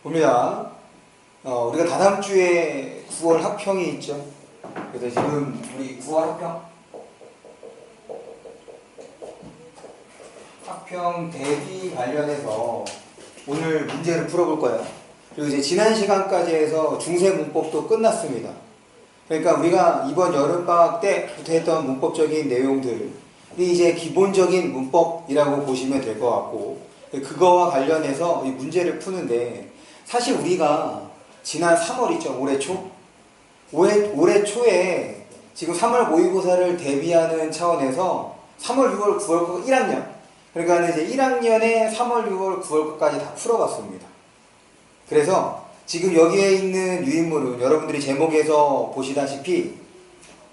봅니다. 우리가 다다음 주에 9월 합평이 있죠. 그래서 지금 우리 9월 합평 대비 관련해서 오늘 문제를 풀어볼 거예요. 그리고 이제 지난 시간까지 해서 중세 문법도 끝났습니다. 그러니까 우리가 이번 여름방학 때부터 했던 문법적인 내용들이 이제 기본적인 문법이라고 보시면 될 것 같고, 그거와 관련해서 이 문제를 푸는데, 사실 우리가 지난 3월 있죠, 올해 초? 올해 초에 지금 3월 모의고사를 대비하는 차원에서 3월, 6월, 9월 1학년, 그러니까 이제 1학년에 3월, 6월, 9월까지 다 풀어봤습니다. 그래서 지금 여기에 있는 유인물은 여러분들이 제목에서 보시다시피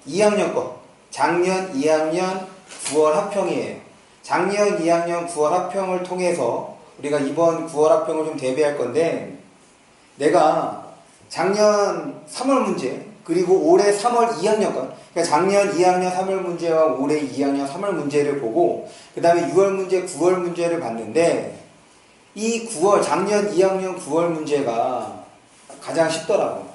2학년 거, 작년 2학년 9월 합평이에요. 작년 2학년 9월 합평을 통해서 우리가 이번 9월 합평을 좀 대비할 건데, 내가 작년 3월 문제 그리고 올해 3월 2학년 건, 그러니까 작년 2학년 3월 문제와 올해 2학년 3월 문제를 보고 그 다음에 6월 문제, 9월 문제를 봤는데, 이 9월, 작년 2학년 9월 문제가 가장 쉽더라고.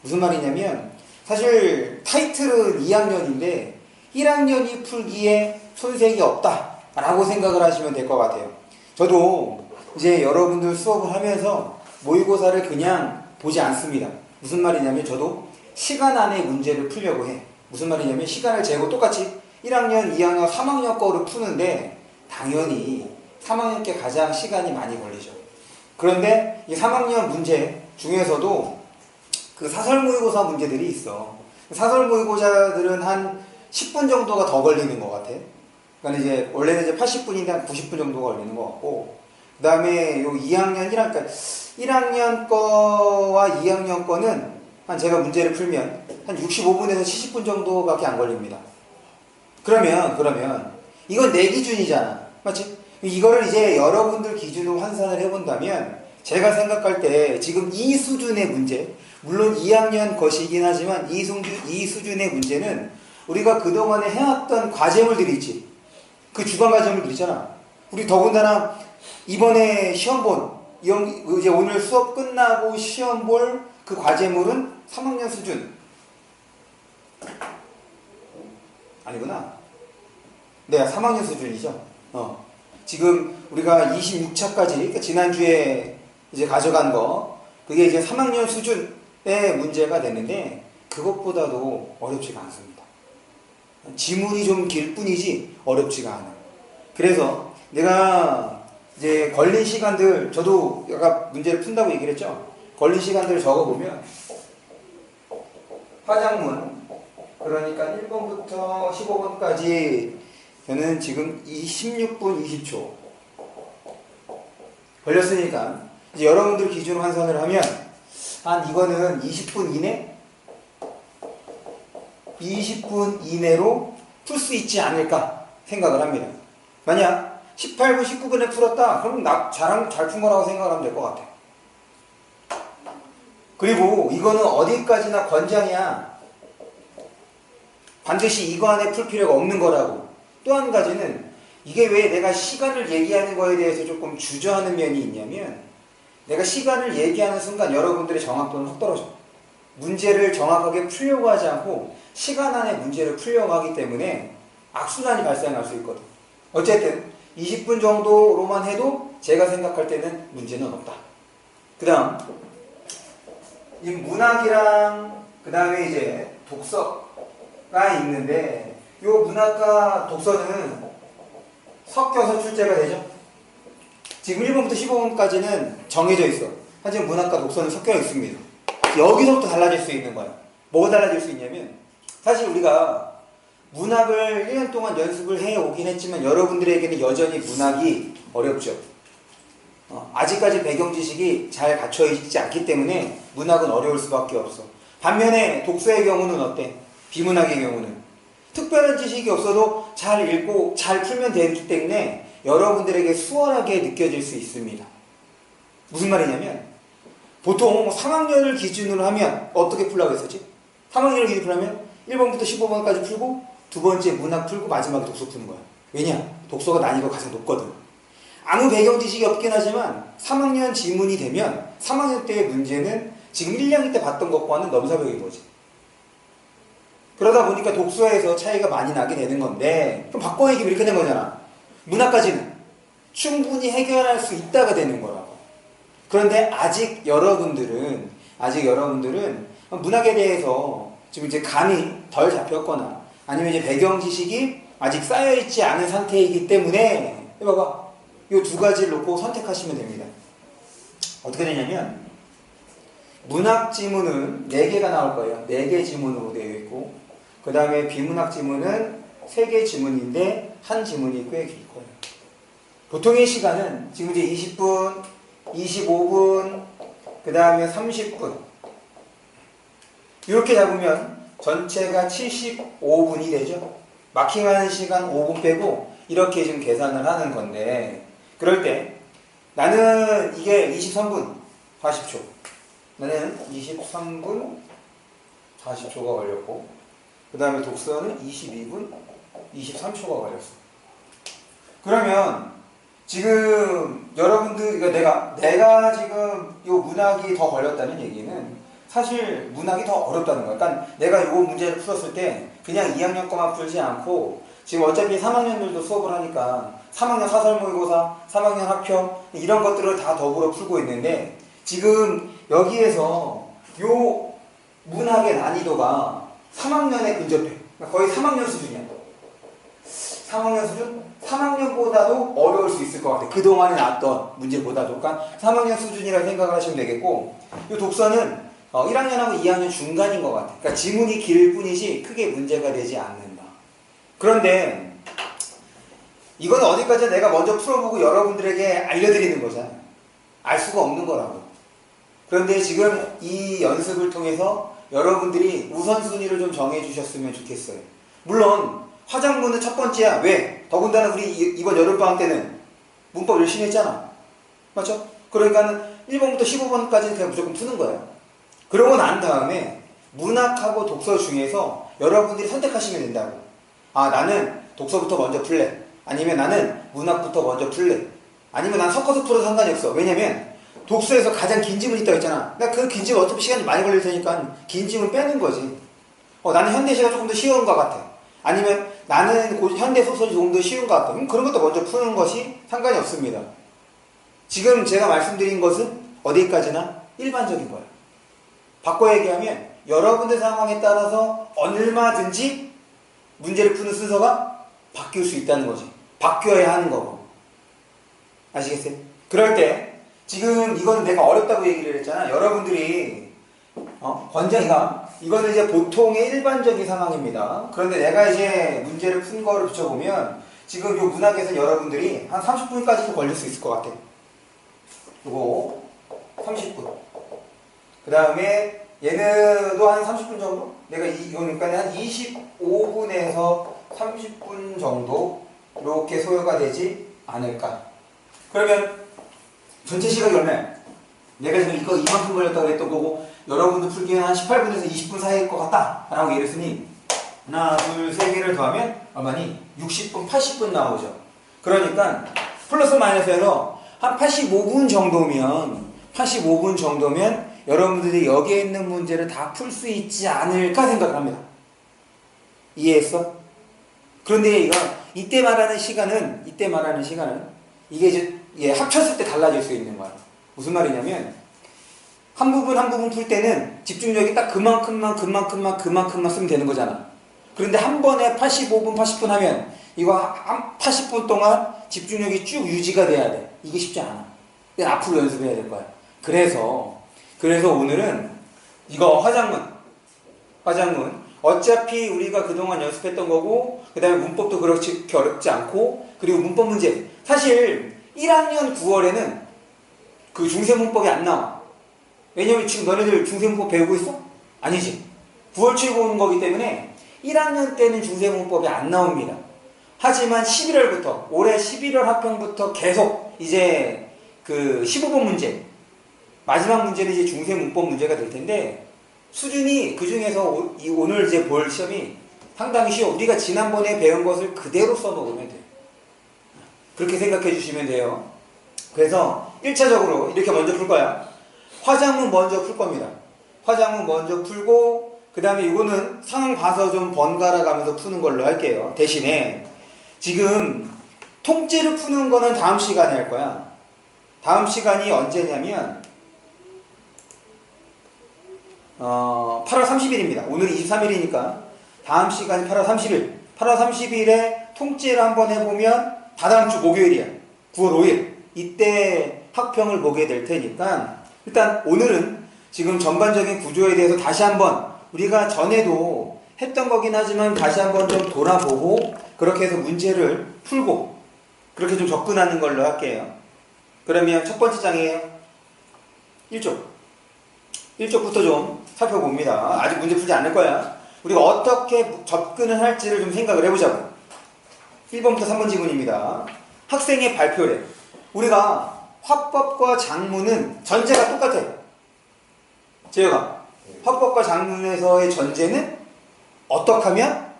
무슨 말이냐면, 사실 타이틀은 2학년인데 1학년이 풀기에 손색이 없다 라고 생각을 하시면 될 것 같아요. 저도 이제 여러분들 수업을 하면서 모의고사를 그냥 보지 않습니다. 무슨 말이냐면, 저도 시간 안에 문제를 풀려고 해. 무슨 말이냐면, 시간을 재고 똑같이 1학년, 2학년, 3학년 거를 푸는데 당연히 3학년 게 가장 시간이 많이 걸리죠. 그런데 이 3학년 문제 중에서도 그 사설 모의고사 문제들이 있어. 사설 모의고사들은 한 10분 정도가 더 걸리는 것 같아. 그러니까 이제 원래는 이제 80분인데 한 90분 정도가 걸리는 것 같고, 그 다음에 요 2학년 1학년 거와 2학년 거는 한, 제가 문제를 풀면 한 65분에서 70분 정도밖에 안 걸립니다. 그러면 이건 내 기준이잖아, 맞지? 이거를 이제 여러분들 기준으로 환산을 해본다면, 제가 생각할 때 지금 이 수준의 문제, 물론 2학년 것이긴 하지만 이 수준의 문제는 우리가 그동안에 해왔던 과제물들이 있지. 그 주간 과제물들 있잖아. 우리 더군다나 이번에 시험 본, 이제 오늘 수업 끝나고 시험 볼 그 과제물은 3학년 수준. 아니구나. 네, 3학년 수준이죠. 지금 우리가 26차까지, 그러니까 지난주에 이제 가져간 거, 그게 이제 3학년 수준의 문제가 되는데, 그것보다도 어렵지가 않습니다. 지문이 좀 길 뿐이지 어렵지가 않아. 그래서 내가 이제 걸린 시간들, 저도 아까 문제를 푼다고 얘기를 했죠. 걸린 시간들을 적어보면, 화작문, 그러니까 1번부터 15번까지 저는 지금 16분 20초 걸렸으니까, 이제 여러분들 기준으로 환산을 하면 한, 이거는 20분 이내? 20분 이내로 풀 수 있지 않을까 생각을 합니다. 만약 18분 19분에 풀었다 그럼 잘 푼 거라고 생각하면 될 것 같아. 그리고 이거는 어디까지나 권장이야. 반드시 이거 안에 풀 필요가 없는 거라고. 또 한 가지는, 이게 왜 내가 시간을 얘기하는 거에 대해서 조금 주저하는 면이 있냐면, 내가 시간을 얘기하는 순간 여러분들의 정확도는 확 떨어져. 문제를 정확하게 풀려고 하지 않고 시간 안에 문제를 풀려고 하기 때문에 악순환이 발생할 수 있거든. 어쨌든 20분 정도로만 해도 제가 생각할 때는 문제는 없다. 그 다음, 이 문학이랑 그 다음에 이제 독서가 있는데, 이 문학과 독서는 섞여서 출제가 되죠. 지금 1번부터 15번까지는 정해져 있어. 하지만 문학과 독서는 섞여 있습니다. 여기서부터 달라질 수 있는 거야. 뭐가 달라질 수 있냐면, 사실 우리가 문학을 1년 동안 연습을 해오긴 했지만 여러분들에게는 여전히 문학이 어렵죠. 아직까지 배경 지식이 잘 갖춰 있지 않기 때문에 문학은 어려울 수밖에 없어. 반면에 독서의 경우는 어때? 비문학의 경우는 특별한 지식이 없어도 잘 읽고 잘 풀면 되기 때문에 여러분들에게 수월하게 느껴질 수 있습니다. 무슨 말이냐면, 보통 3학년을 기준으로 하면 어떻게 풀라고 했었지? 3학년을 기준으로 하면 1번부터 15번까지 풀고, 두 번째 문학 풀고, 마지막에 독서 푸는 거야. 왜냐? 독서가 난이도가 가장 높거든. 아무 배경 지식이 없긴 하지만 3학년 지문이 되면 3학년 때의 문제는 지금 1, 2학년 때 봤던 것과는 넘사벽인 거지. 그러다 보니까 독서에서 차이가 많이 나게 되는 건데 그럼 바꿔 얘기하면 이렇게 된 거잖아. 문학까지는 충분히 해결할 수 있다가 되는 거라고. 그런데 아직 여러분들은 문학에 대해서 지금 이제 감이 덜 잡혔거나 아니면 이제 배경 지식이 아직 쌓여있지 않은 상태이기 때문에 봐봐. 이 두 가지를 놓고 선택하시면 됩니다. 어떻게 되냐면 문학 지문은 4개가 나올 거예요. 4개 지문으로 되어 있고 그 다음에 비문학 지문은 3개 지문인데 한 지문이 꽤 길 거예요. 보통의 시간은 지금 이제 20분, 25분, 그 다음에 30분 이렇게 잡으면 전체가 75분이 되죠. 마킹하는 시간 5분 빼고 이렇게 지금 계산을 하는 건데 그럴 때 나는 이게 23분 40초 나는 23분 40초가 걸렸고 그 다음에 독서는 22분 23초가 걸렸어. 그러면 지금 여러분들 그러니까 내가 지금 이 문학이 더 걸렸다는 얘기는 사실 문학이 더 어렵다는 거야. 그러니까 내가 이 문제를 풀었을 때 그냥 2학년 거만 풀지 않고 지금 어차피 3학년들도 수업을 하니까 3학년 사설 모의고사, 3학년 학평 이런 것들을 다 더불어 풀고 있는데 지금 여기에서 요 문학의 난이도가 3학년에 근접해. 그러니까 거의 3학년 수준이야. 3학년 수준? 3학년보다도 어려울 수 있을 것 같아. 그동안에 나왔던 문제보다도. 그러니까 3학년 수준이라고 생각을 하시면 되겠고 이 독서는 1학년하고 2학년 중간인 것 같아. 그러니까 지문이 길 뿐이지 크게 문제가 되지 않는다. 그런데 이건 어디까지 내가 먼저 풀어보고 여러분들에게 알려드리는 거잖아요. 알 수가 없는 거라고. 그런데 지금 이 연습을 통해서 여러분들이 우선순위를 좀 정해주셨으면 좋겠어요. 물론 화작문은 첫 번째야. 왜? 더군다나 우리 이번 여름방학 때는 문법 열심히 했잖아. 맞죠? 그러니까는 1번부터 15번까지는 그냥 무조건 푸는 거예요. 그러고 난 다음에 문학하고 독서 중에서 여러분들이 선택하시면 된다고. 아, 나는 독서부터 먼저 풀래. 아니면 나는 문학부터 먼저 풀래. 아니면 난 섞어서 풀어도 상관이 없어. 왜냐면 독서에서 가장 긴 지문 있다고 했잖아. 나 그 긴 지문 어차피 시간이 많이 걸릴 테니까 긴 지문 빼는 거지. 나는 현대시가 조금 더 쉬운 것 같아. 아니면 나는 현대소설이 조금 더 쉬운 것 같아. 그런 것도 먼저 푸는 것이 상관이 없습니다. 지금 제가 말씀드린 것은 어디까지나 일반적인 거예요. 바꿔 얘기하면 여러분들 상황에 따라서 얼마든지 문제를 푸는 순서가 바뀔 수 있다는 거지. 바뀌어야 하는 거고. 아시겠어요? 그럴 때 지금 이거는 내가 어렵다고 얘기를 했잖아. 여러분들이 이거는 이제 보통의 일반적인 상황입니다. 그런데 내가 이제 문제를 푼 거를 붙여보면 지금 이 문학에서 여러분들이 한 30분까지도 걸릴 수 있을 것 같아. 요거 30분. 그 다음에 얘네도 한 30분 정도? 내가 그러니까 한 25분에서 30분 정도 이렇게 소요가 되지 않을까. 그러면 전체 시간이 얼마야? 내가 지금 이거 이만큼 걸렸다고 했던 거고 여러분도 풀기에는 한 18분에서 20분 사이일 것 같다 라고 얘기했으니 하나, 둘, 세 개를 더하면 얼마니? 60분, 80분 나오죠. 그러니까 플러스 마이너스해서 한 85분 정도면 여러분들이 여기에 있는 문제를 다 풀 수 있지 않을까 생각합니다. 이해했어? 그런데 이때 말하는 시간은 이게 이제 합쳤을 때 달라질 수 있는 거야. 무슨 말이냐면 한 부분 풀 때는 집중력이 딱 그만큼만 쓰면 되는 거잖아. 그런데 한 번에 85분, 80분 하면 이거 한 80분 동안 집중력이 쭉 유지가 돼야 돼. 이게 쉽지 않아. 근데 앞으로 연습해야 될 거야. 그래서 오늘은 이거 화작문 어차피 우리가 그동안 연습했던 거고 그 다음에 문법도 그렇게 어렵지 않고 그리고 문법 문제 사실 1학년 9월에는 그 중세문법이 안 나와. 왜냐면 지금 너네들 중세문법 배우고 있어? 아니지. 9월 치고 오는 거기 때문에 1학년 때는 중세문법이 안 나옵니다. 하지만 11월부터 올해 11월 학평부터 계속 이제 그 15번 문제 마지막 문제는 이제 중세문법 문제가 될 텐데 수준이 그 중에서 오늘 이제 볼 시험이 상당히 쉬워. 우리가 지난번에 배운 것을 그대로 써먹으면 돼요. 그렇게 생각해 주시면 돼요. 그래서 1차적으로 이렇게 먼저 풀 거야. 화작문 먼저 풀 겁니다. 화작문 먼저 풀고 그 다음에 이거는 상황 봐서 좀 번갈아 가면서 푸는 걸로 할게요. 대신에 지금 통째로 푸는 거는 다음 시간에 할 거야. 다음 시간이 언제냐면 8월 30일입니다. 오늘이 23일이니까 다음 시간이 8월 30일. 8월 30일에 통째로 한번 해보면 다다음 주 목요일이야. 9월 5일. 이때 학평을 보게 될 테니까 일단 오늘은 지금 전반적인 구조에 대해서 다시 한번 우리가 전에도 했던 거긴 하지만 다시 한번 좀 돌아보고 그렇게 해서 문제를 풀고 그렇게 좀 접근하는 걸로 할게요. 그러면 첫 번째 장이에요. 1쪽. 1쪽부터 좀 살펴봅니다. 아직 문제 풀지 않을 거야. 우리가 어떻게 접근을 할지를 좀 생각을 해보자고. 1번부터 3번 지문입니다. 학생의 발표래. 우리가 화법과 작문은 전제가 똑같아요. 재혁아, 화법과 작문에서의 전제는 어떻게 하면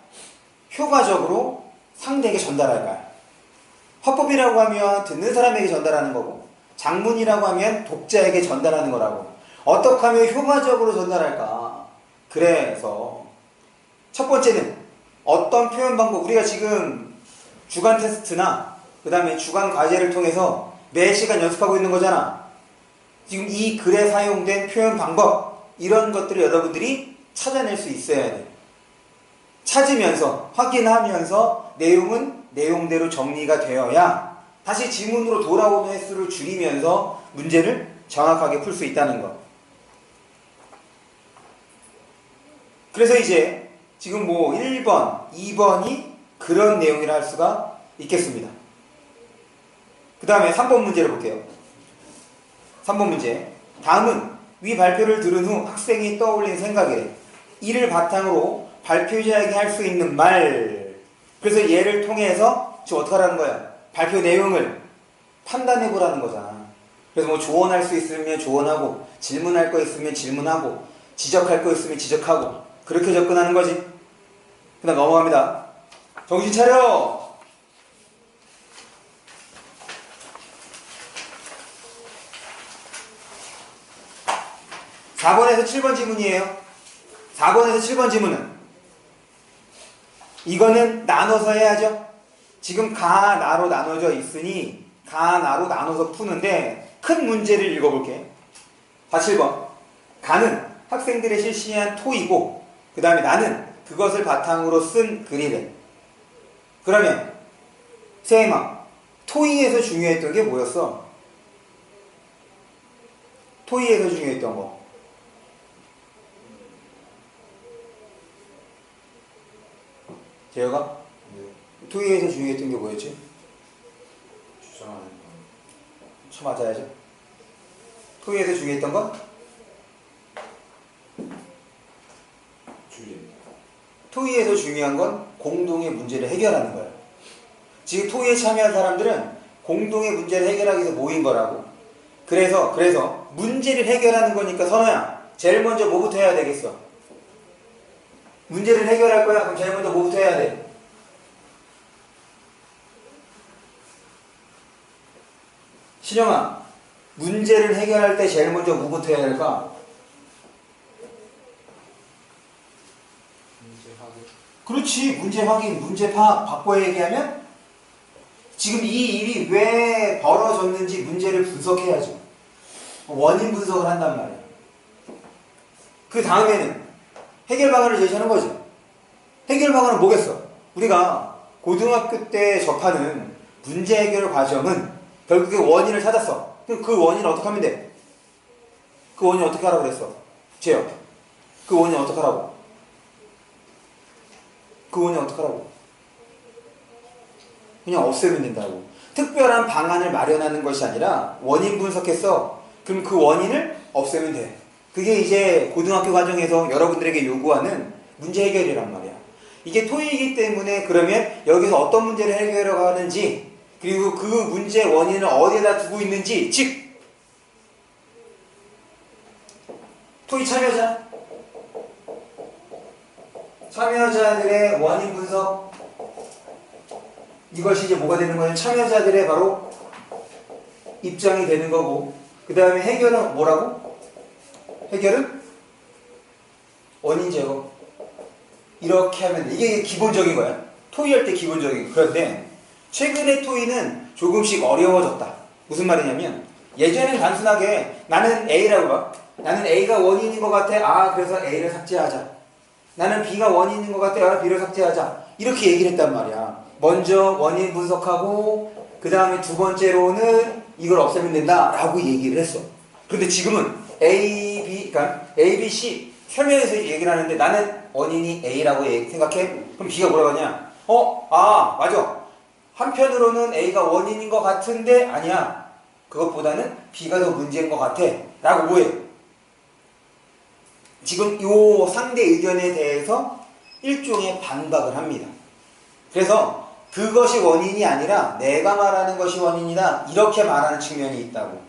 효과적으로 상대에게 전달할까요? 화법이라고 하면 듣는 사람에게 전달하는 거고 작문이라고 하면 독자에게 전달하는 거라고. 어떻게 하면 효과적으로 전달할까? 그래서 첫 번째는 어떤 표현 방법, 우리가 지금 주간 테스트나 그 다음에 주간 과제를 통해서 매 시간 연습하고 있는 거잖아. 지금 이 글에 사용된 표현 방법 이런 것들을 여러분들이 찾아낼 수 있어야 돼. 찾으면서 확인하면서 내용은 내용대로 정리가 되어야 다시 지문으로 돌아오는 횟수를 줄이면서 문제를 정확하게 풀 수 있다는 것. 그래서 이제 지금 뭐 1번, 2번이 그런 내용이라 할 수가 있겠습니다. 그 다음에 3번 문제를 볼게요. 3번 문제. 다음은 위 발표를 들은 후 학생이 떠올린 생각이래. 이를 바탕으로 발표자에게 할 수 있는 말. 그래서 얘를 통해서 지금 어떻게 하라는 거야? 발표 내용을 판단해 보라는 거잖아. 그래서 뭐 조언할 수 있으면 조언하고 질문할 거 있으면 질문하고 지적할 거 있으면 지적하고 그렇게 접근하는 거지. 그 다음 넘어갑니다. 정신 차려! 4번에서 7번 지문이에요. 4번에서 7번 지문은 이거는 나눠서 해야죠. 지금 가, 나로 나눠져 있으니 가, 나로 나눠서 푸는데 큰 문제를 읽어볼게. 7번. 가는 학생들의 실시한 토이고 그 다음에 나는 그것을 바탕으로 쓴 글이래. 그러면 세임아, 토이에서 중요했던 게 뭐였어? 토이에서 중요했던 거. 재혁아? 네. 토이에서 중요했던 게 뭐였지? 주장하는 거. 쳐 맞아야죠. 토이에서 중요했던 건? 줄임. 토이에서 중요한 건 공동의 문제를 해결하는 거예요. 지금 토이에 참여한 사람들은 공동의 문제를 해결하기 위해서 모인 거라고. 그래서 문제를 해결하는 거니까 선호야, 제일 먼저 뭐부터 해야 되겠어? 문제를 해결할 거야? 그럼 제일 먼저 뭐부터 해야 돼? 신영아, 문제를 해결할 때 제일 먼저 뭐부터 해야 될까? 문제 확인. 그렇지. 문제 확인, 문제 파악, 바꿔 얘기하면 지금 이 일이 왜 벌어졌는지 문제를 분석해야죠. 원인 분석을 한단 말이야. 그 다음에는 해결 방안을 제시하는 거지. 해결 방안은 뭐겠어? 우리가 고등학교 때 접하는 문제 해결 과정은 결국에 원인을 찾았어. 그럼 그 원인을 어떻게 하면 돼? 그 원인 어떻게 하라고 그랬어? 재혁, 그 원인 어떻게 하라고? 그 원인 어떻게 하라고? 그냥 없애면 된다고. 특별한 방안을 마련하는 것이 아니라 원인 분석했어. 그럼 그 원인을 없애면 돼. 그게 이제 고등학교 과정에서 여러분들에게 요구하는 문제 해결이란 말이야. 이게 토익이기 때문에 그러면 여기서 어떤 문제를 해결해 가는지 그리고 그 문제 원인을 어디에다 두고 있는지, 즉 토익 참여자들의 원인 분석, 이것이 이제 뭐가 되는 거냐면 참여자들의 바로 입장이 되는 거고, 그 다음에 해결은 뭐라고? 해결은 원인 제거. 이렇게 하면 돼. 이게 기본적인 거야. 토의할 때 기본적인 거. 그런데 최근에 토의는 조금씩 어려워졌다. 무슨 말이냐면 예전엔 단순하게 나는 A라고 봐. 나는 A가 원인인 것 같아. 아, 그래서 A를 삭제하자. 나는 B가 원인인 것 같아. 아, B를 삭제하자. 이렇게 얘기를 했단 말이야. 먼저 원인 분석하고 그 다음에 두 번째로는 이걸 없애면 된다 라고 얘기를 했어. 근데 지금은 A, B, 그러니까 A, B, C 설명해서 얘기를 하는데 나는 원인이 A라고 생각해? 그럼 B가 뭐라고 하냐? 맞아. 한편으로는 A가 원인인 것 같은데 아니야. 그것보다는 B가 더 문제인 것 같아. 라고 뭐해? 지금 이 상대 의견에 대해서 일종의 반박을 합니다. 그래서 그것이 원인이 아니라 내가 말하는 것이 원인이다. 이렇게 말하는 측면이 있다고.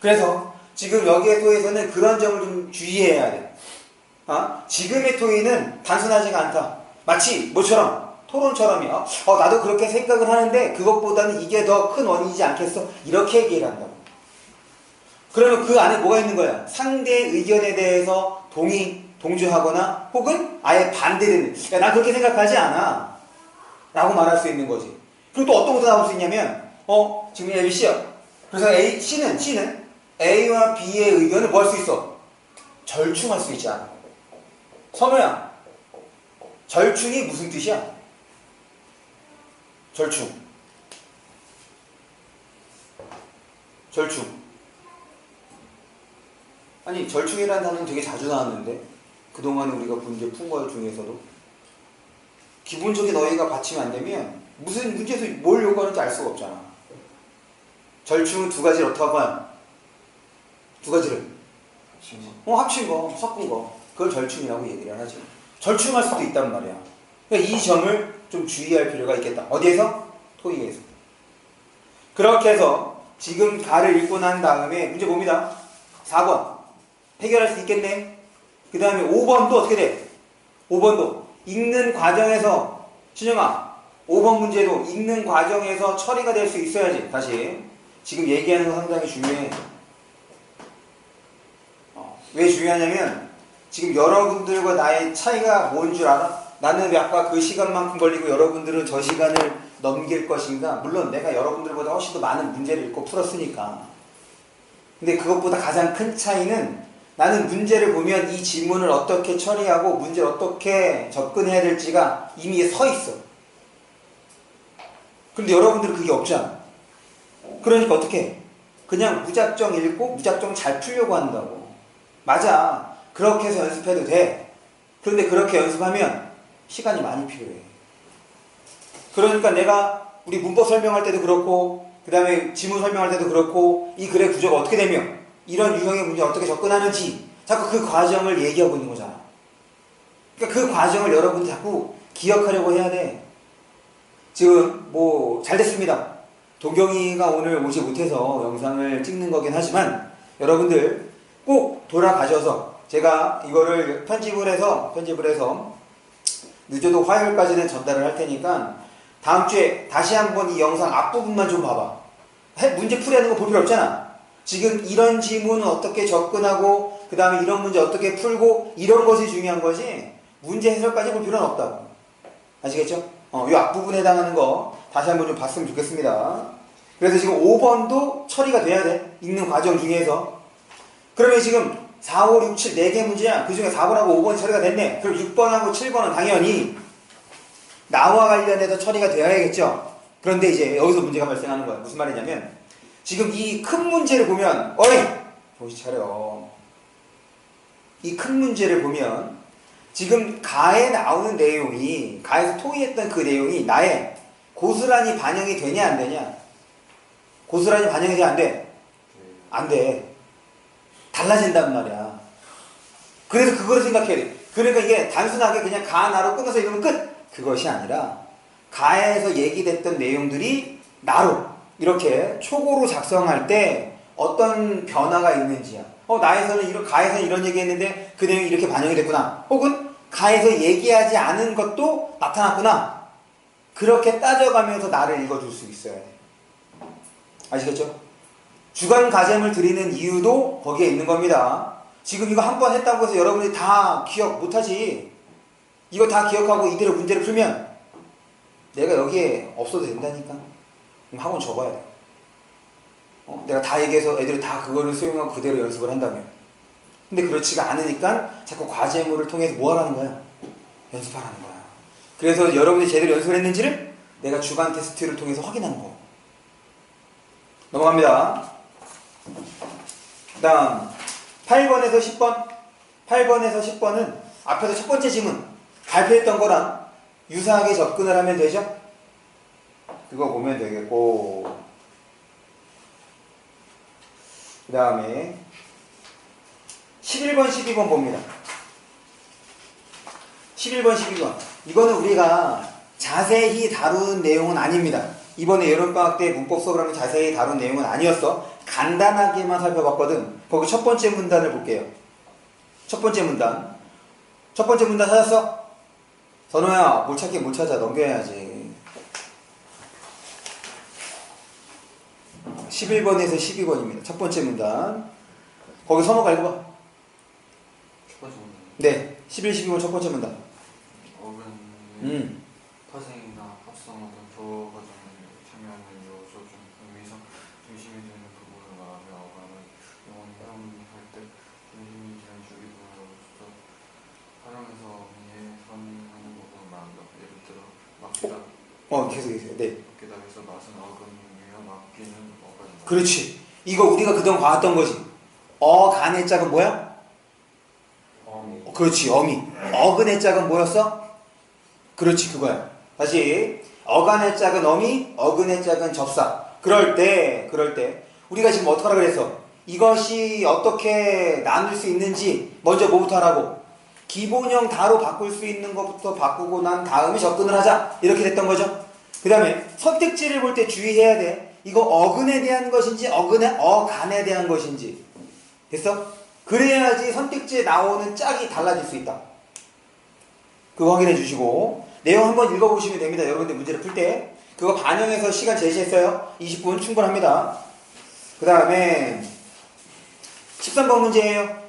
그래서 지금 여기의 토의에서는 그런 점을 좀 주의해야 돼. 지금의 토의는 단순하지가 않다. 마치 뭐처럼? 토론처럼이요. 나도 그렇게 생각을 하는데 그것보다는 이게 더 큰 원인이지 않겠어? 이렇게 얘기를 한다고. 그러면 그 안에 뭐가 있는 거야? 상대 의견에 대해서 동조하거나 혹은 아예 반대되는. 야, 난 그렇게 생각하지 않아. 라고 말할 수 있는 거지. 그리고 또 어떤 것도 나올 수 있냐면, 지금 A, B, C야. 그래서 C는 A와 B의 의견을 뭐 할 수 있어? 절충할 수 있잖아. 선우야, 절충이 무슨 뜻이야? 절충. 아니, 절충이라는 단어는 되게 자주 나왔는데 그동안 우리가 문제 푼 것 중에서도 기본적인 어휘가 받치면 안 되면 무슨 문제에서 뭘 요구하는지 알 수가 없잖아. 절충은 두 가지를 어떻게 하면? 두 가지를 합친 거, 섞은 거. 그걸 절충이라고 얘기를 하죠. 절충할 수도 있단 말이야. 그러니까 이 점을 좀 주의할 필요가 있겠다. 어디에서? 토의에서. 그렇게 해서 지금 가를 읽고 난 다음에 문제 봅니다. 4번 해결할 수 있겠네. 그 다음에 5번도 어떻게 돼? 5번도 읽는 과정에서, 신영아, 5번 문제도 읽는 과정에서 처리가 될 수 있어야지. 다시 지금 얘기하는 거 상당히 중요해. 왜 중요하냐면 지금 여러분들과 나의 차이가 뭔 줄 알아? 나는 왜 아까 그 시간만큼 걸리고 여러분들은 저 시간을 넘길 것인가? 물론 내가 여러분들보다 훨씬 더 많은 문제를 읽고 풀었으니까. 근데 그것보다 가장 큰 차이는 나는 문제를 보면 이 지문을 어떻게 처리하고 문제를 어떻게 접근해야 될지가 이미 서 있어. 근데 여러분들은 그게 없잖아. 그러니까 어떻게 해? 그냥 무작정 읽고 무작정 잘 풀려고 한다고. 맞아. 그렇게 해서 연습해도 돼. 그런데 그렇게 연습하면 시간이 많이 필요해. 그러니까 내가 우리 문법 설명할 때도 그렇고 그 다음에 지문 설명할 때도 그렇고 이 글의 구조가 어떻게 되며 이런 유형의 문제에 어떻게 접근하는지 자꾸 그 과정을 얘기하고 있는 거잖아. 그러니까 그 과정을 여러분이 자꾸 기억하려고 해야 돼. 지금 뭐 잘 됐습니다. 도경이가 오늘 오지 못해서 영상을 찍는 거긴 하지만 여러분들 꼭 돌아가셔서 제가 이거를 편집을 해서 늦어도 화요일까지는 전달을 할 테니까 다음 주에 다시 한번 이 영상 앞부분만 좀 봐봐. 문제 풀이하는 거 볼 필요 없잖아. 지금 이런 지문은 어떻게 접근하고 그 다음에 이런 문제 어떻게 풀고 이런 것이 중요한 것이 문제 해설까지 볼 필요는 없다고. 아시겠죠? 이 앞부분에 해당하는 거 다시 한번 좀 봤으면 좋겠습니다. 그래서 지금 5번도 처리가 돼야 돼. 읽는 과정 중에서. 그러면 지금 4, 5, 6, 7 4개 문제야. 그 중에 4번하고 5번이 처리가 됐네. 그럼 6번하고 7번은 당연히 나와 관련해서 처리가 되어야겠죠. 그런데 이제 여기서 문제가 발생하는 거야. 무슨 말이냐면 지금 이 큰 문제를 보면 정신 차려. 이 큰 문제를 보면 지금 가에 나오는 내용이 가에서 토의했던 그 내용이 나에 고스란히 반영이 되냐 안 되냐? 고스란히 반영이 돼 안 돼? 안 돼. 달라진단 말이야. 그래서 그거를 생각해야 돼. 그러니까 이게 단순하게 그냥 가 나로 끊어서 이러면 끝! 그것이 아니라 가에서 얘기됐던 내용들이 나로 이렇게 초고로 작성할 때 어떤 변화가 있는지야. 가에서는 이런 얘기했는데 그 내용이 이렇게 반영이 됐구나. 혹은 가에서 얘기하지 않은 것도 나타났구나. 그렇게 따져가면서 나를 읽어줄 수 있어야 돼. 아시겠죠? 주간 과제물 드리는 이유도 거기에 있는 겁니다. 지금 이거 한 번 했다고 해서 여러분들이 다 기억 못하지. 이거 다 기억하고 이대로 문제를 풀면 내가 여기에 없어도 된다니까. 그럼 학원 접어야 돼. 내가 다 얘기해서 애들이 다 그거를 수용하고 그대로 연습을 한다면. 근데 그렇지가 않으니까 자꾸 과제물을 통해서 뭐 하라는 거야? 연습하라는 거야. 그래서 여러분이 제대로 연습을 했는지를 내가 주간 테스트를 통해서 확인하는 거. 넘어갑니다. 그 다음 8번에서 10번 8번에서 10번은 앞에서 첫 번째 지문 발표했던 거랑 유사하게 접근을 하면 되죠? 그거 보면 되겠고, 그 다음에 11번 12번 봅니다. 11번 12번 이거는 우리가 자세히 다룬 내용은 아닙니다. 이번에 여름방학 때 문법 수업을 하면 자세히 다룬 내용은 아니었어. 간단하게만 살펴봤거든. 거기 첫 번째 문단을 볼게요. 첫 번째 문단. 첫 번째 문단 찾았어? 선호야, 뭘 찾긴 뭘 찾아. 넘겨야지. 11번에서 12번입니다. 첫 번째 문단. 거기 선호가 읽어봐. 첫 번째 문제. 네. 11, 12번 첫 번째 문단. 어른 파생이나 합성 어떤 교어 과정에 참여하는 요소 중 의미상 중심이 되는 부분을 말하며 어감은 영어는 사용할 때 중심이 되는 주기 부분으로서 활용해서 의미에 선하는 부분을 말한다. 예를 들어 맡기다. 계속해요. 네. 맡기다 해서 맛은 어금이며 맡기는 어간이다. 그렇지. 이거 우리가 그동안 봐왔던 거지. 간의 짝은 뭐야? 그렇지. 어미. 어근의 짝은 뭐였어? 그렇지. 그거야. 다시. 어간의 짝은 어미, 어근의 짝은 접사. 그럴 때 우리가 지금 어떻게 하라 그랬어? 이것이 어떻게 나눌 수 있는지 먼저 뭐부터 하라고? 기본형 다로 바꿀 수 있는 것부터 바꾸고 난 다음에 접근을 하자. 이렇게 됐던 거죠. 그 다음에 선택지를 볼 때 주의해야 돼. 이거 어근에 대한 것인지 어간에 대한 것인지. 됐어? 그래야지 선택지에 나오는 짝이 달라질 수 있다. 그거 확인해 주시고 내용 한번 읽어보시면 됩니다. 여러분들 문제를 풀 때 그거 반영해서 시간 제시했어요. 20분 충분합니다. 그 다음에 13번 문제예요.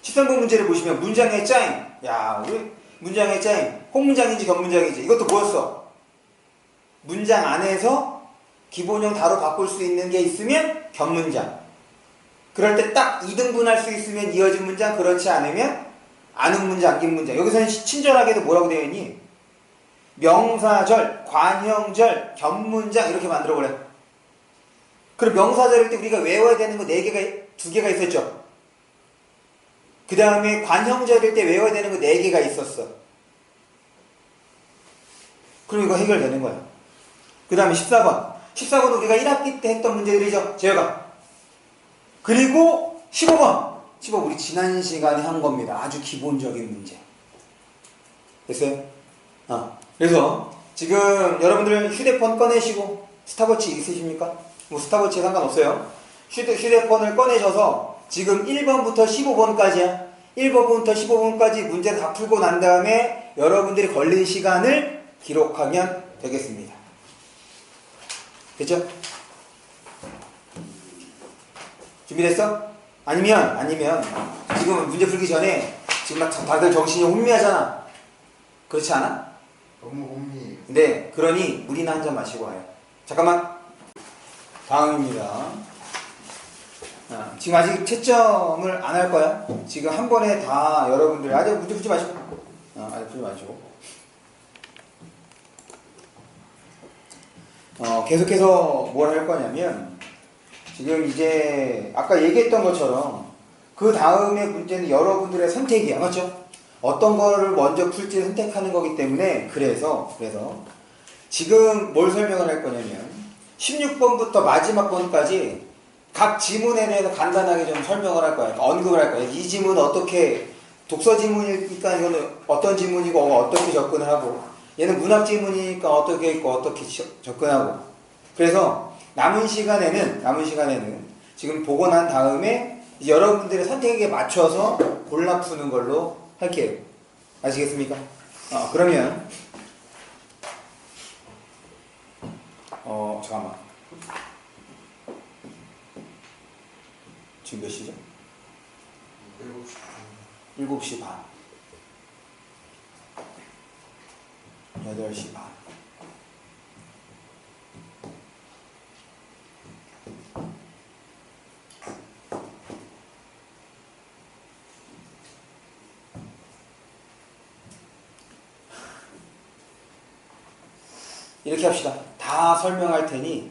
13번 문제를 보시면 문장의 짜임. 야, 우리 문장의 짜임. 홍문장인지 견문장인지 이것도 뭐였어? 문장 안에서 기본형 다로 바꿀 수 있는 게 있으면 견문장. 그럴 때 딱 2등분 할 수 있으면 이어진 문장, 그렇지 않으면 안은 문장, 안긴 문장. 여기서는 친절하게도 뭐라고 되어 있니? 명사절, 관형절, 견문장 이렇게 만들어버려. 그럼 명사절일 때 우리가 외워야 되는 거 4개가, 2개가 있었죠. 그 다음에 관형절일 때 외워야 되는 거 4개가 있었어. 그럼 이거 해결되는 거야. 그 다음에 14번. 14번은 우리가 1학기 때 했던 문제들이죠. 재혁아. 그리고 15번. 15번 우리 지난 시간에 한 겁니다. 아주 기본적인 문제. 됐어요? 그래서 지금 여러분들 휴대폰 꺼내시고 스탑워치 있으십니까? 뭐 스탑워치에 상관없어요. 휴대폰을 꺼내셔서 지금 1번부터 15번까지야. 1번부터 15번까지 문제를 다 풀고 난 다음에 여러분들이 걸린 시간을 기록하면 되겠습니다. 됐죠? 준비됐어? 아니면 지금 문제 풀기 전에 지금 막 다들 정신이 혼미하잖아. 그렇지 않아? 너무 혼미. 네, 그러니 물이나 한 잔 마시고 와요. 잠깐만. 다음입니다. 지금 아직 채점을 안 할 거야. 지금 한 번에 다 여러분들 아직 문제 풀지 마시고. 아직 풀지 마시고. 계속해서 뭘 할 거냐면 지금 이제 아까 얘기했던 것처럼 그 다음에 문제는 여러분들의 선택이야. 맞죠? 어떤 거를 먼저 풀지 선택하는 거기 때문에 그래서 지금 뭘 설명을 할 거냐면 16번부터 마지막 번까지 각 지문에 대해서 간단하게 좀 설명을 할 거야. 그러니까 언급을 할 거야. 이 지문은 어떻게 독서 지문이니까 이거는 어떤 지문이고 어떻게 접근을 하고 얘는 문학 지문이니까 어떻게 있고 어떻게 접근하고. 그래서 남은 시간에는 지금 보고 난 다음에 여러분들의 선택에 맞춰서 골라 푸는 걸로 할게요. 아시겠습니까? 그러면 잠깐만. 지금 몇 시죠? 7시 7시 반. 8시 반. 이렇게 합시다. 다 설명할 테니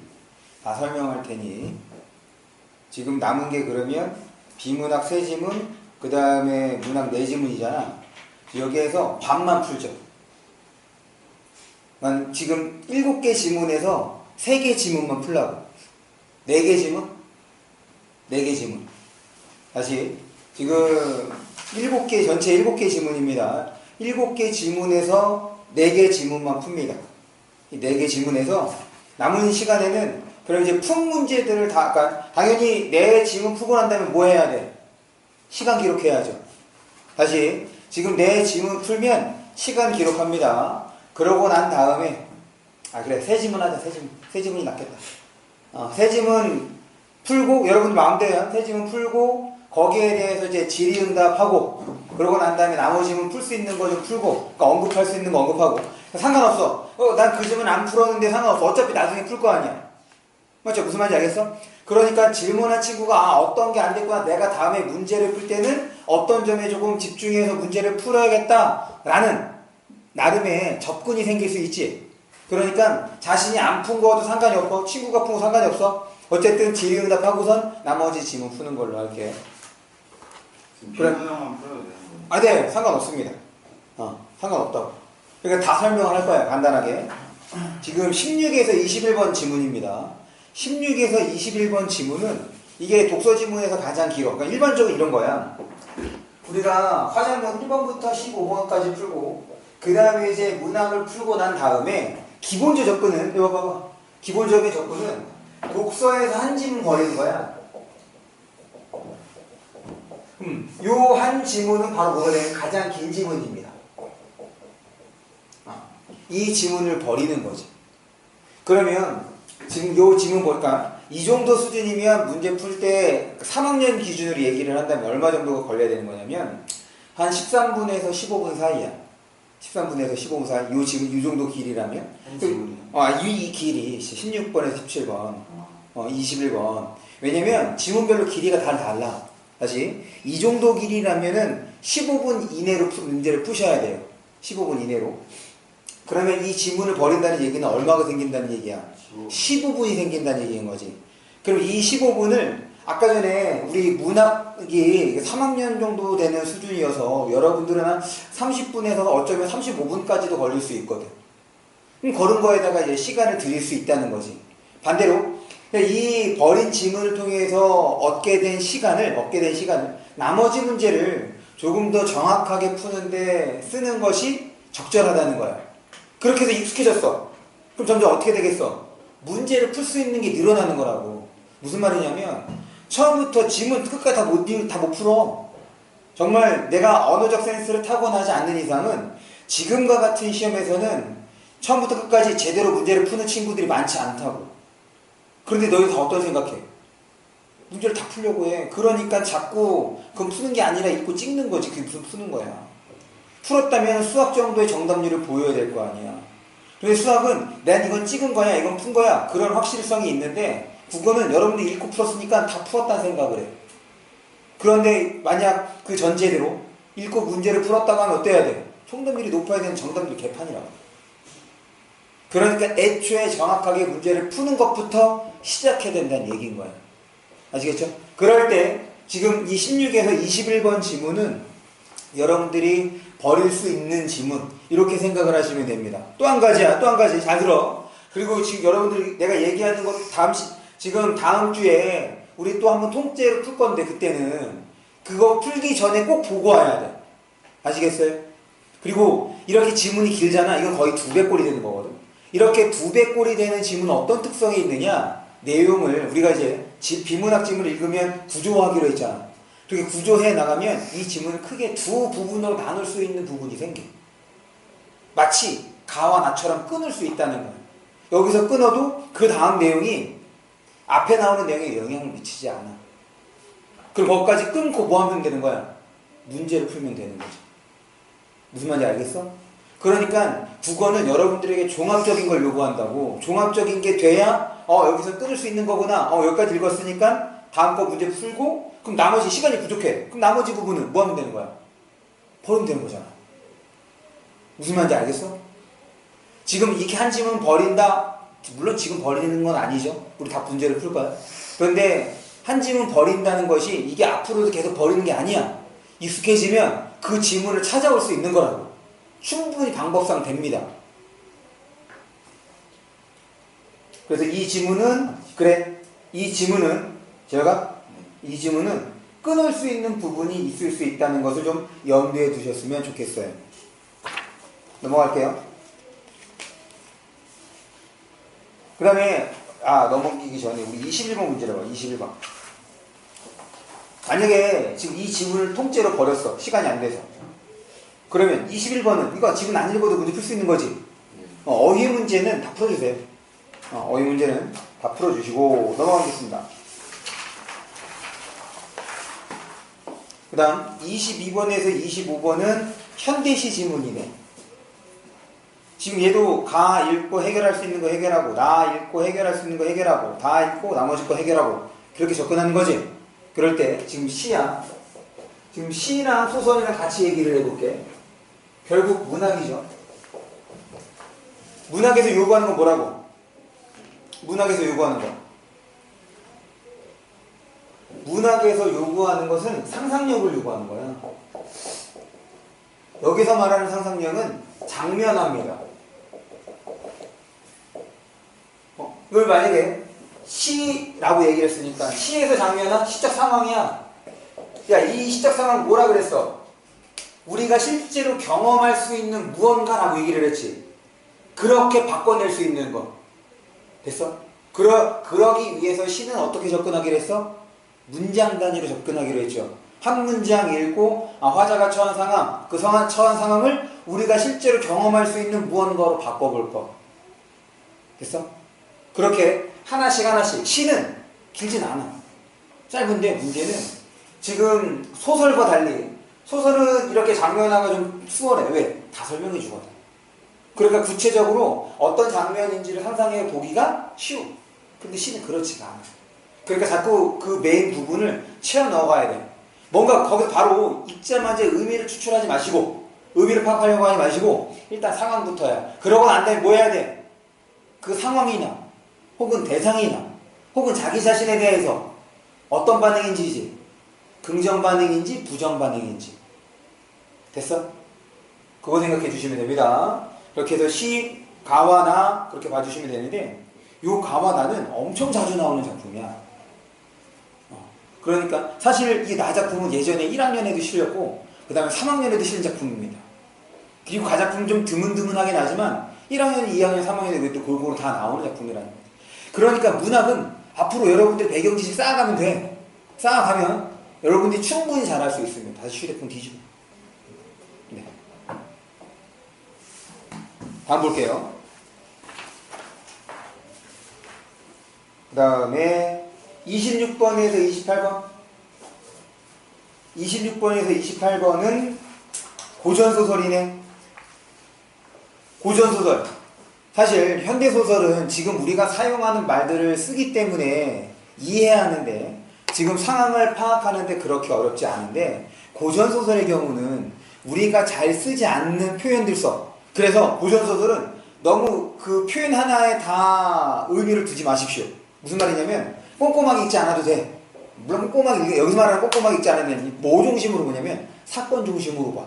지금 남은 게 그러면 비문학 세 지문, 그 다음에 문학 네 지문이잖아. 여기에서 반만 풀죠. 난 지금 7개 지문에서 3개 지문만 풀라고. 4개 지문? 4개 지문. 다시. 지금 7개, 전체 7개 지문입니다. 7개 지문에서 4개 지문만 풉니다. 이 4개 지문에서 남은 시간에는 그럼 이제 푼 문제들을 다, 그러니까 당연히 내 지문 풀고 난 다음에 뭐 해야 돼? 시간 기록해야죠. 다시. 지금 내 지문 풀면 시간 기록합니다. 그러고 난 다음에, 그래. 새 지문 하자, 새 지문. 새 지문이 낫겠다. 새 지문 풀고, 여러분 마음대로요. 새 지문 풀고, 거기에 대해서 이제 질의응답하고, 그러고 난 다음에 나머지 지문 풀 수 있는 거 좀 풀고, 그러니까 언급할 수 있는 거 언급하고. 상관없어. 난 그 지문 안 풀었는데 상관없어. 어차피 나중에 풀 거 아니야. 맞죠? 무슨 말인지 알겠어? 그러니까 질문한 친구가 어떤 게 안 됐구나. 내가 다음에 문제를 풀 때는 어떤 점에 조금 집중해서 문제를 풀어야겠다라는 나름의 접근이 생길 수 있지. 그러니까 자신이 안 푼 거도 상관이 없고 친구가 푼 거 상관이 없어. 어쨌든 질의응답하고선 나머지 지문 푸는 걸로 할게. 그래. 비문학만 풀어도 되는 거예요? 네. 상관없습니다. 상관없다고. 그러니까 다 설명을 할 거야. 간단하게. 지금 16에서 21번 지문입니다. 16에서 21번 지문은 이게 독서 지문에서 가장 길어. 그러니까 일반적으로 이런 거야. 우리가 화자문 1번부터 15번까지 풀고 그 다음에 이제 문학을 풀고 난 다음에 기본적 접근은 이거 봐봐. 기본적인 접근은 독서에서 한 지문 버리는 거야. 요 한 지문은 바로 뭐가 되는 가장 긴 지문입니다. 이 지문을 버리는 거지. 그러면 지금 요 지문 볼까? 이 정도 수준이면 문제 풀 때 3학년 기준으로 얘기를 한다면 얼마 정도가 걸려야 되는 거냐면 한 13분에서 15분 사이야. 13분에서 15분 사이. 요 지금 이 정도 길이라면 한 지문이요? 이 길이 16번에서 17번, 21번. 왜냐면 지문별로 길이가 다 달라. 다시 이 정도 길이라면은 15분 이내로 문제를 푸셔야 돼요. 15분 이내로. 그러면 이 지문을 버린다는 얘기는 얼마가 생긴다는 얘기야? 15분이 생긴다는 얘기인 거지. 그럼 이 15분을 아까 전에 우리 문학이 3학년 정도 되는 수준이어서 여러분들은 한 30분에서 어쩌면 35분까지도 걸릴 수 있거든. 그럼 걸은 거에다가 이제 시간을 드릴 수 있다는 거지. 반대로 이 버린 지문을 통해서 얻게 된 시간을 나머지 문제를 조금 더 정확하게 푸는데 쓰는 것이 적절하다는 거야. 그렇게 해서 익숙해졌어. 그럼 점점 어떻게 되겠어? 문제를 풀 수 있는 게 늘어나는 거라고. 무슨 말이냐면 처음부터 지문 끝까지 다 못 풀어. 정말 내가 언어적 센스를 타고나지 않는 이상은 지금과 같은 시험에서는 처음부터 끝까지 제대로 문제를 푸는 친구들이 많지 않다고. 그런데 너희 다 어떤 생각해? 문제를 다 풀려고 해. 그러니까 자꾸 그건 푸는 게 아니라 읽고 찍는 거지. 그게 무슨 푸는 거야. 풀었다면 수학 정도의 정답률을 보여야 될 거 아니야. 근데 수학은 난 이건 찍은 거야, 이건 푼 거야. 그런 확실성이 있는데 국어는 여러분들이 읽고 풀었으니까 다 풀었다는 생각을 해. 그런데 만약 그 전제대로 읽고 문제를 풀었다고 하면 어때야 돼? 정답률이 높아야 되는 정답률 개판이라고. 그러니까 애초에 정확하게 문제를 푸는 것부터 시작해야 된다는 얘기인 거야. 아시겠죠? 그럴 때 지금 이 16에서 21번 지문은 여러분들이 버릴 수 있는 지문 이렇게 생각을 하시면 됩니다. 또 한 가지야. 또 한 가지. 잘 들어. 그리고 지금 여러분들이 내가 얘기하는 것 지금 다음 주에 우리 또 한번 통째로 풀 건데 그때는 그거 풀기 전에 꼭 보고 와야 돼. 아시겠어요? 그리고 이렇게 지문이 길잖아. 이건 거의 2배꼴이 되는 거거든. 이렇게 2배꼴이 되는 지문은 어떤 특성이 있느냐? 내용을 우리가 이제 비문학 지문을 읽으면 구조하기로 했잖아. 그렇게 구조해 나가면 이 지문을 크게 두 부분으로 나눌 수 있는 부분이 생겨. 마치 가와 나처럼 끊을 수 있다는 거야. 여기서 끊어도 그 다음 내용이 앞에 나오는 내용에 영향을 미치지 않아. 그럼 거기까지 끊고 뭐 하면 되는 거야? 문제를 풀면 되는 거죠. 무슨 말인지 알겠어? 그러니까 국어는 여러분들에게 종합적인 걸 요구한다고. 종합적인 게 돼야 여기서 끊을 수 있는 거구나. 여기까지 읽었으니까 다음 거 문제 풀고 그럼 나머지 시간이 부족해. 그럼 나머지 부분은 뭐 하면 되는 거야? 버리면 되는 거잖아. 무슨 말인지 알겠어? 지금 이렇게 한 지문 버린다. 물론 지금 버리는 건 아니죠. 우리 다 문제를 풀 거야. 그런데 한 지문 버린다는 것이 이게 앞으로도 계속 버리는 게 아니야. 익숙해지면 그 지문을 찾아올 수 있는 거라고. 충분히 방법상 됩니다. 그래서 이 지문은 이 지문은 끊을 수 있는 부분이 있을 수 있다는 것을 좀 염두에 두셨으면 좋겠어요. 넘어갈게요. 그 다음에 넘어기기 전에 우리 21번 문제를 봐. 21번. 만약에 지금 이 지문을 통째로 버렸어. 시간이 안 돼서. 그러면 21번은 이거 지문 안 읽어도 문제 풀 수 있는 거지. 어휘 문제는 다 풀어주세요. 어휘 문제는 다 풀어주시고 넘어가겠습니다. 그 다음 22번에서 25번은 현대시 지문이네. 지금 얘도 가 읽고 해결할 수 있는 거 해결하고 나 읽고 해결할 수 있는 거 해결하고 다 읽고 나머지 거 해결하고 그렇게 접근하는 거지. 그럴 때 지금 시야. 지금 시랑 소설이랑 같이 얘기를 해볼게. 결국 문학이죠. 문학에서 요구하는 건 뭐라고? 문학에서 요구하는 거. 문학에서 요구하는 것은 상상력을 요구하는 거야. 여기서 말하는 상상력은 장면화입니다. 이걸 만약에 시라고 얘기를 했으니까 시에서 장면화 시적 상황이야. 야, 이 시적 상황 뭐라 그랬어? 우리가 실제로 경험할 수 있는 무언가라고 얘기를 했지. 그렇게 바꿔낼 수 있는 거. 됐어? 그러기 위해서 시는 어떻게 접근하기로 했어? 문장 단위로 접근하기로 했죠. 한 문장 읽고 화자가 처한 상황, 그 처한 상황을 우리가 실제로 경험할 수 있는 무언가로 바꿔볼 거. 됐어? 그렇게 하나씩 시는 길진 않아. 짧은데 문제는 지금 소설과 달리 소설은 이렇게 장면화가 좀 수월해. 왜? 다 설명해 주거든. 그러니까 구체적으로 어떤 장면인지를 상상해 보기가 쉬워. 근데 시는 그렇지가 않아. 그러니까 자꾸 그 메인 부분을 채워 넣어가야 돼. 뭔가 거기서 바로 읽자마자 의미를 추출하지 마시고 의미를 파악하려고 하지 마시고 일단 상황부터야. 그러고 난 다음에 뭐 해야 돼? 그 상황이나 혹은 대상이나 혹은 자기 자신에 대해서 어떤 반응인지지. 긍정 반응인지 부정 반응인지. 됐어? 그거 생각해 주시면 됩니다. 그렇게 해서 시, 가와 나 그렇게 봐주시면 되는데 요 가와 나는 엄청 자주 나오는 작품이야. 그러니까 사실 이 나 작품은 예전에 1학년에도 실렸고 그 다음에 3학년에도 실린 작품입니다. 그리고 가 작품은 좀 드문드문하긴 하지만 1학년, 2학년, 3학년에 또 골고루 다 나오는 작품이라는 거예요. 그러니까 문학은 앞으로 여러분들 배경 지식 쌓아가면 돼. 쌓아가면 여러분들이 충분히 잘할 수 있습니다. 다시 휴대폰 뒤집어. 네. 다음 볼게요. 그 다음에 26번에서 28번 26번에서 28번은 고전소설이네. 고전소설. 사실 현대소설은 지금 우리가 사용하는 말들을 쓰기 때문에 이해해야 하는데 지금 상황을 파악하는데 그렇게 어렵지 않은데 고전소설의 경우는 우리가 잘 쓰지 않는 표현들 써. 그래서 고전소설은 너무 그 표현 하나에 다 의미를 두지 마십시오. 무슨 말이냐면 꼼꼼하게 읽지 않아도 돼. 물론 꼼꼼하게 여기서 말하는 꼼꼼하게 읽지 않으면 뭐 중심으로 보냐면 사건 중심으로 봐.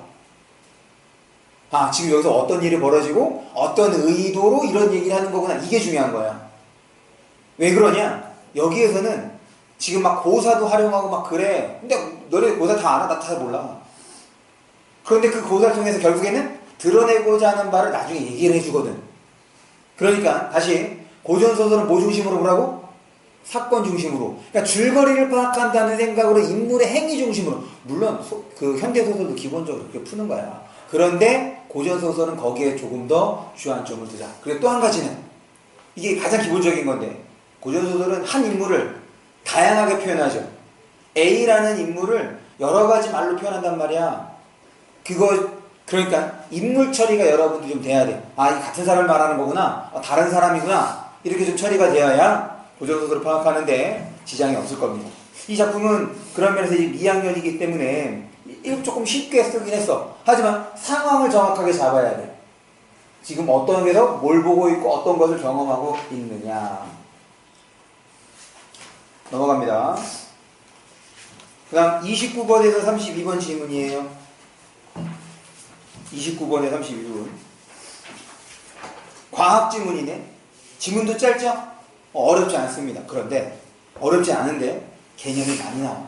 지금 여기서 어떤 일이 벌어지고 어떤 의도로 이런 얘기를 하는 거구나. 이게 중요한 거야. 왜 그러냐? 여기에서는 지금 막 고사도 활용하고 막 그래. 근데 너네 고사 다 알아? 나 다 몰라. 그런데 그 고사를 통해서 결국에는 드러내고자 하는 바를 나중에 얘기를 해주거든. 그러니까 다시 고전소설은 뭐 중심으로 보라고? 사건 중심으로. 그러니까 줄거리를 파악한다는 생각으로 인물의 행위 중심으로. 물론 그 현대소설도 기본적으로 그렇게 푸는 거야. 그런데 고전소설은 거기에 조금 더 주안점을 두자. 그리고 또 한 가지는 이게 가장 기본적인 건데 고전소설은 한 인물을 다양하게 표현하죠. A라는 인물을 여러 가지 말로 표현한단 말이야. 그러니까 인물 처리가 여러분도 좀 돼야 돼. 아, 이 같은 사람을 말하는 거구나. 다른 사람이구나. 이렇게 좀 처리가 되어야 고전소설을 파악하는데 지장이 없을 겁니다. 이 작품은 그런 면에서 2학년이기 때문에 조금 쉽게 쓰긴 했어. 하지만 상황을 정확하게 잡아야 돼. 지금 어떤 데서 뭘 보고 있고 어떤 것을 경험하고 있느냐. 넘어갑니다. 그 다음 29번에서 32번 질문이에요. 29번에 32번. 과학 지문이네. 지문도 짧죠? 어렵지 않습니다. 그런데 어렵지 않은데 개념이 많이 나와.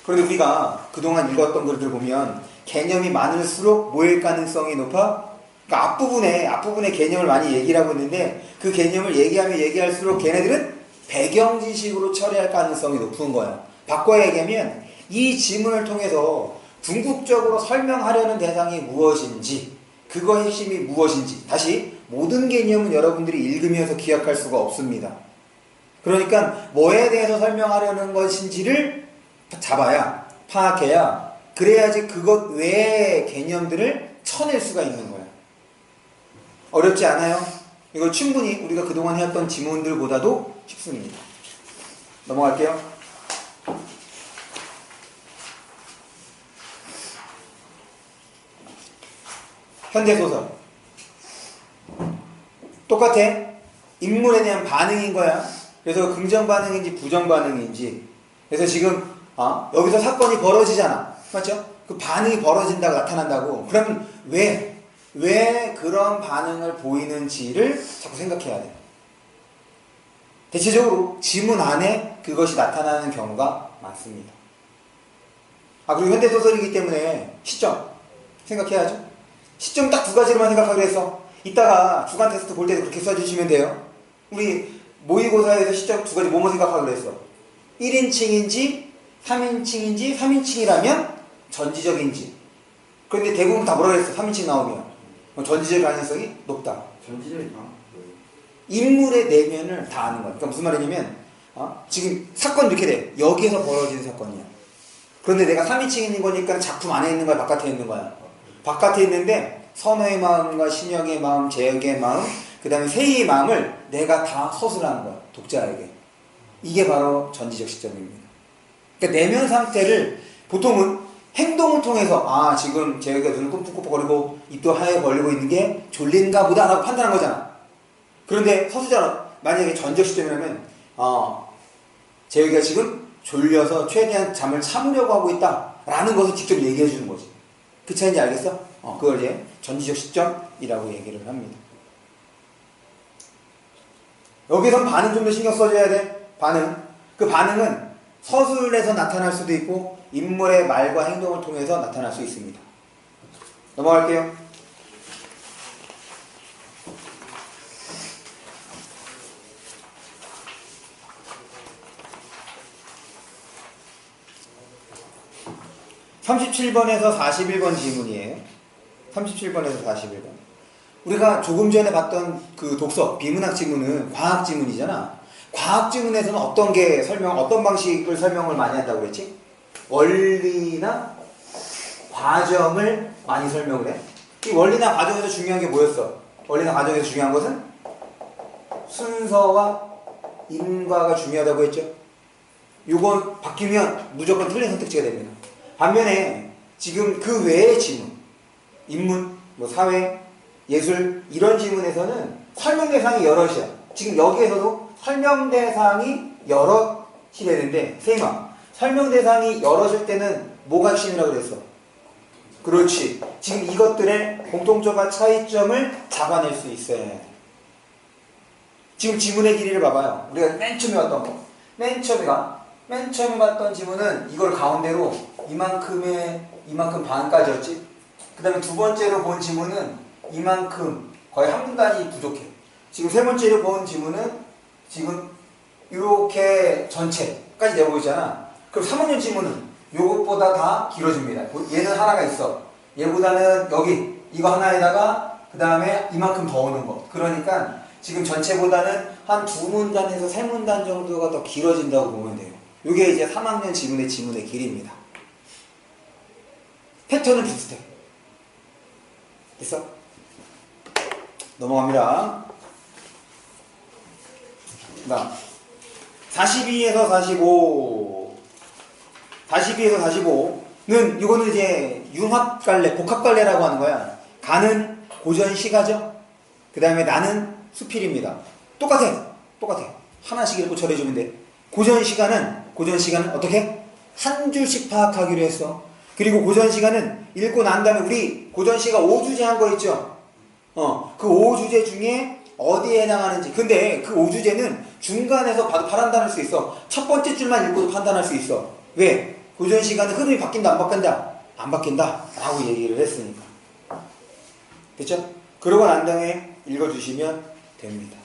그런데 우리가 그동안 읽었던 글들 보면 개념이 많을수록 뭐일 가능성이 높아? 그러니까 앞부분에 개념을 많이 얘기를 하고 있는데 그 개념을 얘기하면 얘기할수록 걔네들은 배경 지식으로 처리할 가능성이 높은 거야. 바꿔 얘기하면 이 지문을 통해서 궁극적으로 설명하려는 대상이 무엇인지, 그거 핵심이 무엇인지, 다시 모든 개념은 여러분들이 읽으면서 기억할 수가 없습니다. 그러니까 뭐에 대해서 설명하려는 것인지를 잡아야, 파악해야, 그래야지 그것 외의 개념들을 쳐낼 수가 있는 거야. 어렵지 않아요? 이거 충분히 우리가 그동안 해왔던 지문들보다도 쉽습니다. 넘어갈게요. 현대소설. 똑같아. 인물에 대한 반응인 거야. 그래서 긍정 반응인지 부정 반응인지. 그래서 지금 여기서 사건이 벌어지잖아. 맞죠? 그 반응이 벌어진다고 나타난다고. 그러면 왜 그런 반응을 보이는지를 자꾸 생각해야 돼. 대체적으로 지문 안에 그것이 나타나는 경우가 많습니다. 그리고 현대소설이기 때문에 시점 생각해야죠. 시점 딱 두 가지로만 생각하기로 했어. 이따가 주간 테스트 볼 때도 그렇게 써주시면 돼요. 우리 모의고사에서 시점 두 가지 뭐뭐 생각하기로 했어. 1인칭인지 3인칭인지 3인칭이라면 전지적인지. 그런데 대부분 다 뭐라 그랬어? 3인칭 나오면 전지적 가능성이 높다. 전지적이다. 인물의 내면을 다 아는 거야. 그러니까 무슨 말이냐면 지금 사건 이렇게 돼. 여기에서 벌어지는 사건이야. 그런데 내가 3인칭 있는 거니까 작품 안에 있는 거야, 바깥에 있는 거야? 바깥에 있는데 선호의 마음과 신영의 마음, 재혁의 마음, 그 다음에 세희의 마음을 내가 다 서술하는 거야, 독자에게. 이게 바로 전지적 시점입니다. 그러니까 내면 상태를 보통은 행동을 통해서 지금 재혁이가 눈을 끔찍끔찍거리고 입도 하얘 벌리고 있는 게 졸린가 보다 라고 판단한 거잖아. 그런데 서술자는 만약에 전적 시점이라면 재혁이가 지금 졸려서 최대한 잠을 참으려고 하고 있다 라는 것을 직접 얘기해 주는 거지. 그 차이인지 알겠어? 그걸 이제 전지적 시점이라고 얘기를 합니다. 여기선 반응 좀 더 신경 써줘야 돼. 반응. 그 반응은 서술에서 나타날 수도 있고 인물의 말과 행동을 통해서 나타날 수 있습니다. 넘어갈게요. (37번에서 41번) 질문이에요. 37번에서 41번. 우리가 조금 전에 봤던 그 독서, 비문학 지문은 과학 지문이잖아. 과학 지문에서는 어떤 방식을 설명을 많이 한다고 그랬지? 원리나 과정을 많이 설명을 해. 이 원리나 과정에서 중요한 게 뭐였어? 원리나 과정에서 중요한 것은 순서와 인과가 중요하다고 했죠? 이건 바뀌면 무조건 틀린 선택지가 됩니다. 반면에 지금 그 외의 지문, 인문, 사회, 예술 이런 지문에서는 설명 대상이 여럿이야. 지금 여기에서도 설명 대상이 여럿이 되는데 세이마, 설명 대상이 여럿일 때는 뭐가 핵심이라고 그랬어? 그렇지. 지금 이것들의 공통점과 차이점을 잡아낼 수 있어야 해. 지금 지문의 길이를 봐봐요. 우리가 맨 처음에 봤던 거. 맨 처음에 봤던 지문은 이걸 가운데로 이만큼 반까지였지. 그 다음에 두 번째로 본 지문은 이만큼, 거의 한 분간이 부족해. 지금 세 번째로 본 지문은 지금 이렇게 전체까지 되어 보이잖아. 그럼 3학년 지문은 요것보다 다 길어집니다. 얘는 하나가 있어. 얘보다는 여기 이거 하나에다가 그 다음에 이만큼 더 오는 거. 그러니까 지금 전체보다는 한 두 문단에서 세 문단 정도가 더 길어진다고 보면 돼요. 이게 이제 3학년 지문의 길이입니다. 패턴은 비슷해. 됐어? 넘어갑니다. 그다음 42에서 45 42에서 45는 이거는 이제 융합갈래, 복합갈래라고 하는 거야. 가는 고전시가죠. 그 다음에 나는 수필입니다. 똑같아. 하나씩 읽고 절해주면 돼. 고전시간은 어떻게? 한 줄씩 파악하기로 했어. 그리고 고전시간은 읽고 난 다음에 우리 고전시가 5주제 한 거 있죠? 그 5주제 중에 어디에 해당하는지. 근데 그 5주제는 중간에서 봐도 판단할 수 있어. 첫 번째 줄만 읽고도 판단할 수 있어. 왜? 고전시간은 흐름이 바뀐다, 안 바뀐다? 안 바뀐다. 라고 얘기를 했으니까. 됐죠? 그러고 난 다음에 읽어주시면 됩니다.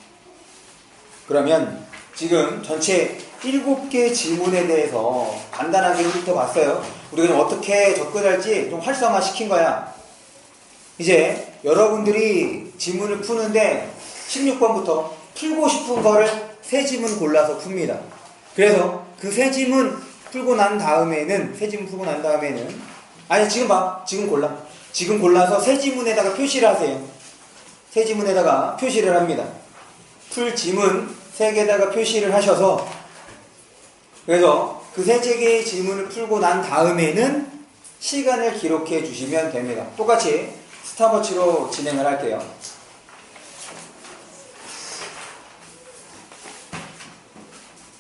그러면 지금 전체 7개 지문에 대해서 간단하게 훑어봤어요. 우리가 좀 어떻게 접근할지 좀 활성화 시킨 거야. 이제 여러분들이 지문을 푸는데 16번부터 풀고 싶은 거를 3지문 골라서 풉니다. 그래서 그 3지문 풀고 난 다음에는 아니 지금 봐. 지금 골라. 지금 골라서 3지문에다가 표시를 하세요. 3지문에다가 표시를 합니다. 풀 지문 3개에다가 표시를 하셔서 그래서 그 3개의 지문을 풀고 난 다음에는 시간을 기록해 주시면 됩니다. 똑같이 스탑워치로 진행을 할게요.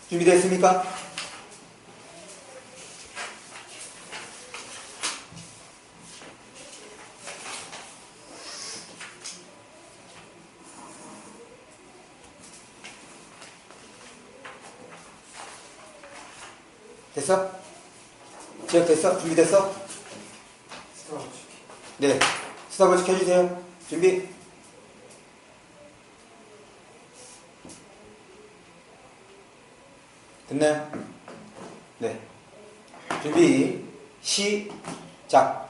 준비됐습니까? 됐어? 지역됐어? 준비됐어? 스타워치. 네. 스탑워치 켜주세요. 준비. 됐나요? 네. 준비. 시작.